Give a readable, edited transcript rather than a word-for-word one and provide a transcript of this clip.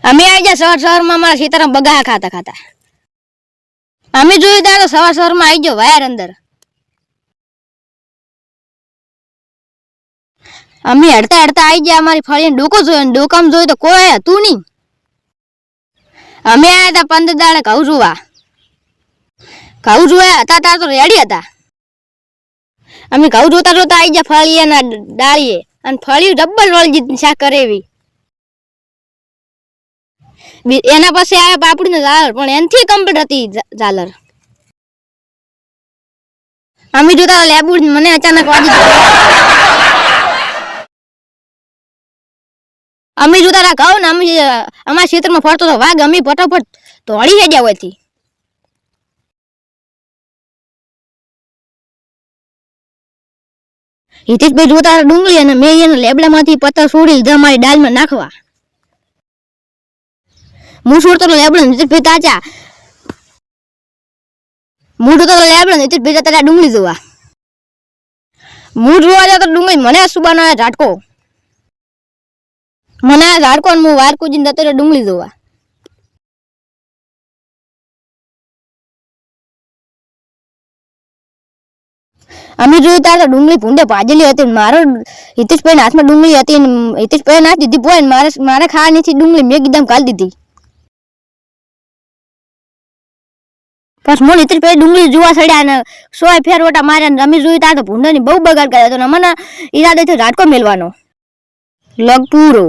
અમે આવી ગયા સવારમાં અમારા ખેતરમાં બગા ખાતા ખાતા અમે જોયું ત્યાં તો સવારમાં આવી ગયો વાયર અંદર. અમે હડતા હડતા આવી ગયા અમારી ફળીને ડોકો જોયો, ડોકામાં જોયું તો કોઈ હતું નહીં. અમે આવ્યા હતા 15 દાડે ઘઉં જોવા હતા ત્યાં તો રેડી હતા. અમે ઘઉં જોતા જોતા આવી ગયા ફળીએના ડાળીએ અને ફળિયું ડબ્બલ વળી શાક કરે એવી. એના પાસે આવ્યા પાપડીનો ઝાલર, પણ એનથી કમ્પ્લીટ હતી ઝાલર. અમે જોતા લેબુ મને અચાનક વાગી અમે જોતા હતા કહું ને અમે અમારા ક્ષેત્રમાં ફરતો હતો વાઘ. અમે ફટાફટ દોડી હેડ્યા હોયથી. હિતેશભાઈ જોતા ડુંગળી અને મેં એને લેબડામાંથી પત્તા છોડી લીધા મારી દાળમાં નાખવા. હું છોડતો લેબડા, હિતેશભાઈ તાચા હું જોતો લેબડા, હિતેશભાઈ જતા ડુંગળી જોવા. હું જોવા જતો ડુંગળી, મને સુબાનો ઝાટકો, મને આ ઝાડકો ને હું વાર કૂદીને જતો રહ્યો ડુંગળી જોવા. અમે જોયું ત્યારે ડુંગળી ભૂંડે ભાજેલી હતી. મારો હિતેશભાઈ હાથમાં ડુંગળી હતી, હિતેશભાઈ નાખી દીધી પોઈ. મારે ખાવાની નથી ડુંગળી, મેં એકદમ કાઢી દીધી. પછી મને હિતેશભાઈ ડુંગળી જોવા ચડ્યા ને 100 ફેર ઓટા માર્યા. અમે જોયું ત્યારે તો ભૂંડાની બહુ બગાડ કર્યો હતો. અમને ઈરાદો થયો ઝાટકો મેળવાનો. લગ પૂરો.